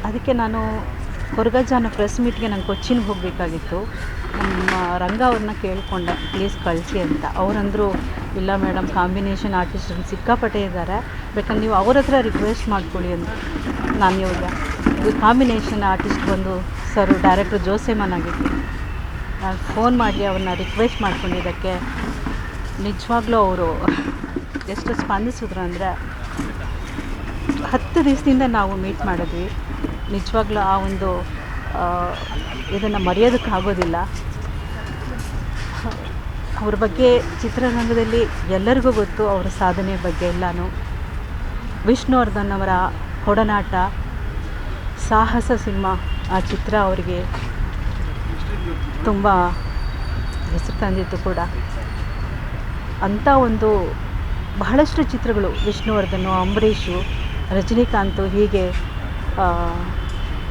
ಅದಕ್ಕೆ ನಾನು ಕೊರಗಜ್ಜನ ಪ್ರೆಸ್ ಮೀಟ್ಗೆ ನಾನು ಕೊಚ್ಚಿನ್ಗೆ ಹೋಗಬೇಕಾಗಿತ್ತು. ನಮ್ಮ ರಂಗ ಅವ್ರನ್ನ ಕೇಳಿಕೊಂಡೆ, ಪ್ಲೀಸ್ ಕಳಿಸಿ ಅಂತ. ಅವರಂದರು, ಇಲ್ಲ ಮೇಡಮ್, ಕಾಂಬಿನೇಷನ್ ಆರ್ಟಿಸ್ಟ್ಗಳು ಸಿಕ್ಕಾಪಟ್ಟೆ ಇದ್ದಾರೆ, ಬೇಕಾದ್ರೆ ನೀವು ಅವ್ರ ಹತ್ರ ರಿಕ್ವೆಸ್ಟ್ ಮಾಡ್ಕೊಳ್ಳಿ ಅಂತ. ನಾನು ಇವಾಗ ಕಾಂಬಿನೇಷನ್ ಆರ್ಟಿಸ್ಟ್ ಬಂದು ಸರು ಡೈರೆಕ್ಟ್ರು ಜೋಸೆಮನ್ ಆಗಿತ್ತು. ನಾನು ಫೋನ್ ಮಾಡಿ ಅವ್ರನ್ನ ರಿಕ್ವೆಸ್ಟ್ ಮಾಡ್ಕೊಂಡಿದ್ದಕ್ಕೆ ನಿಜವಾಗ್ಲೂ ಅವರು ಎಷ್ಟು ಸ್ಪಂದಿಸಿದ್ರು ಅಂದರೆ, 10 ದಿವಸದಿಂದ ನಾವು ಮೀಟ್ ಮಾಡಿದ್ವಿ. ನಿಜವಾಗ್ಲೂ ಆ ಒಂದು ಇದನ್ನು ಮರೆಯೋದಕ್ಕಾಗೋದಿಲ್ಲ. ಅವ್ರ ಬಗ್ಗೆ ಚಿತ್ರರಂಗದಲ್ಲಿ ಎಲ್ಲರಿಗೂ ಗೊತ್ತು, ಅವರ ಸಾಧನೆ ಬಗ್ಗೆ ಎಲ್ಲನೂ. ವಿಷ್ಣುವರ್ಧನ್ ಅವರ ಒಡನಾಟ, ಸಾಹಸ ಸಿಂಹ ಆ ಚಿತ್ರ ಅವರಿಗೆ ತುಂಬ ಹೆಸರು ತಂದಿತ್ತು ಕೂಡ. ಅಂಥ ಒಂದು ಬಹಳಷ್ಟು ಚಿತ್ರಗಳು, ವಿಷ್ಣುವರ್ಧನ್, ಅಂಬರೀಷು, ರಜನಿಕಾಂತ್, ಹೀಗೆ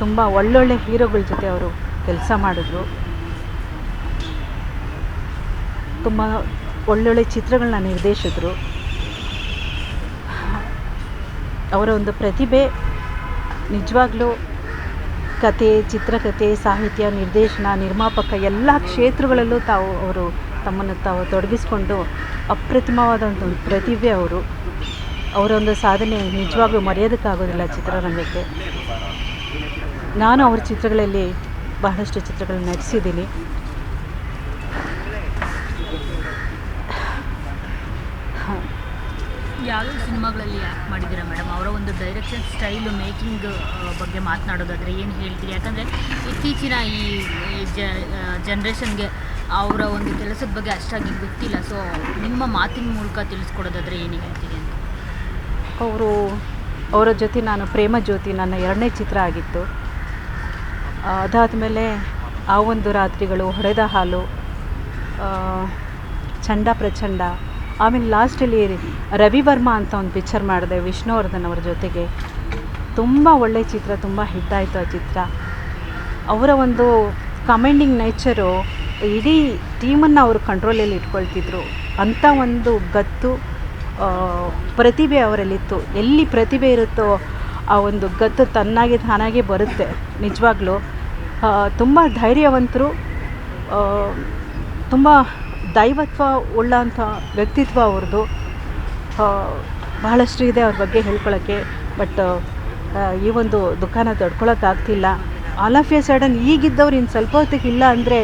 ತುಂಬ ಒಳ್ಳೊಳ್ಳೆ ಹೀರೋಗಳ ಜೊತೆ ಅವರು ಕೆಲಸ ಮಾಡಿದ್ರು. ತುಂಬ ಒಳ್ಳೊಳ್ಳೆ ಚಿತ್ರಗಳನ್ನ ನಿರ್ದೇಶಿಸಿದ್ರು. ಅವರ ಒಂದು ಪ್ರತಿಭೆ ನಿಜವಾಗ್ಲೂ ಕತೆ, ಚಿತ್ರಕಥೆ, ಸಾಹಿತ್ಯ, ನಿರ್ದೇಶನ, ನಿರ್ಮಾಪಕ ಎಲ್ಲ ಕ್ಷೇತ್ರಗಳಲ್ಲೂ ಅವರು ತಮ್ಮನ್ನು ತಾವು ತೊಡಗಿಸ್ಕೊಂಡು ಅಪ್ರತಿಮವಾದ ಒಂದು ಪ್ರತಿಭೆ ಅವರು. ಅವರೊಂದು ಸಾಧನೆ ನಿಜವಾಗ್ಲೂ ಮರೆಯೋದಕ್ಕಾಗೋದಿಲ್ಲ ಚಿತ್ರರಂಗಕ್ಕೆ. ನಾನು ಅವ್ರ ಚಿತ್ರಗಳಲ್ಲಿ ಬಹಳಷ್ಟು ಚಿತ್ರಗಳನ್ನ ನಟಿಸಿದ್ದೀನಿ. ಯಾವ್ಯಾವ ಸಿನಿಮಾಗಳಲ್ಲಿ ಆ್ಯಕ್ಟ್ ಮಾಡಿದ್ದೀರಾ ಮೇಡಮ್? ಅವರ ಒಂದು ಡೈರೆಕ್ಷನ್ ಸ್ಟೈಲು, ಮೇಕಿಂಗ್ ಬಗ್ಗೆ ಮಾತನಾಡೋದಾದರೆ ಏನು ಹೇಳ್ತೀರಿ? ಯಾಕಂದರೆ ಇತ್ತೀಚಿನ ಈ ಜನ್ರೇಷನ್ಗೆ ಅವರ ಒಂದು ಕೆಲಸದ ಬಗ್ಗೆ ಅಷ್ಟಾಗಿ ಗೊತ್ತಿಲ್ಲ. ಸೊ ನಿಮ್ಮ ಮಾತಿನ ಮೂಲಕ ತಿಳಿಸ್ಕೊಡೋದಾದರೆ ಏನು ಹೇಳ್ತೀರಿ ಅಂತ? ಅವರ ಜೊತೆ ನಾನು ಪ್ರೇಮ ಜ್ಯೋತಿ ನನ್ನ 2ನೇ ಚಿತ್ರ ಆಗಿತ್ತು. ಅದಾದಮೇಲೆ ಆ ಒಂದು ರಾತ್ರಿಗಳು, ಹೊಡೆದ ಹಾಲು, ಚಂಡ ಪ್ರಚಂಡ, ಆಮೇಲೆ ಲಾಸ್ಟಲ್ಲಿ ರವಿವರ್ಮ ಅಂತ ಒಂದು ಪಿಕ್ಚರ್ ಮಾಡಿದೆ ವಿಷ್ಣುವರ್ಧನ್ ಅವರ ಜೊತೆಗೆ. ತುಂಬ ಒಳ್ಳೆಯ ಚಿತ್ರ, ತುಂಬ ಹಿಟ್ಟಾಯಿತು ಆ ಚಿತ್ರ. ಅವರ ಒಂದು ಕಮೆಂಡಿಂಗ್ ನೇಚರು ಇಡೀ ಟೀಮನ್ನು ಅವರು ಕಂಟ್ರೋಲಲ್ಲಿ ಇಟ್ಕೊಳ್ತಿದ್ರು. ಅಂಥ ಒಂದು ಗತ್ತು, ಪ್ರತಿಭೆ ಅವರಲ್ಲಿತ್ತು. ಎಲ್ಲಿ ಪ್ರತಿಭೆ ಇರುತ್ತೋ ಆ ಒಂದು ಗತ್ತು ತನ್ನಾಗಿ ತಾನಾಗೆ ಬರುತ್ತೆ. ನಿಜವಾಗ್ಲೂ ತುಂಬ ಧೈರ್ಯವಂತರು, ತುಂಬ ದೈವತ್ವ ಉಳ್ಳಂಥ ವ್ಯಕ್ತಿತ್ವ ಅವ್ರದ್ದು. ಬಹಳಷ್ಟು ಇದೆ ಅವ್ರ ಬಗ್ಗೆ ಹೇಳ್ಕೊಳ್ಳೋಕ್ಕೆ. ಬಟ್ ಈ ಒಂದು ದುಃಖನ ತಡ್ಕೊಳಕ್ಕಾಗ್ತಿಲ್ಲ. ಆಲ್ ಆಫ್ ಎ ಸಡನ್ ಈಗಿದ್ದವ್ರು ಇನ್ನು ಸ್ವಲ್ಪ ಹೊತ್ತಿಗೆ ಇಲ್ಲ ಅಂದರೆ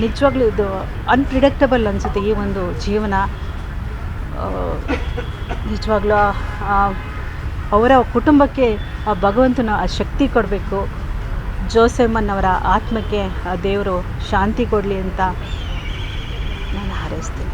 ನಿಜವಾಗ್ಲೂ ಇದು ಅನ್ಪ್ರಿಡಿಕ್ಟಬಲ್ ಅನಿಸುತ್ತೆ ಈ ಒಂದು ಜೀವನ. ನಿಜವಾಗ್ಲೂ ಅವರ ಕುಟುಂಬಕ್ಕೆ ಆ ಭಗವಂತನ ಆ ಶಕ್ತಿ ಕೊಡಬೇಕು. ಜೋಸೆಮನ್ ಅವರ ಆತ್ಮಕ್ಕೆ ಆ ದೇವರು ಶಾಂತಿ ಕೊಡಲಿ ಅಂತ ನಾನು ಹಾರೈಸ್ತೀನಿ.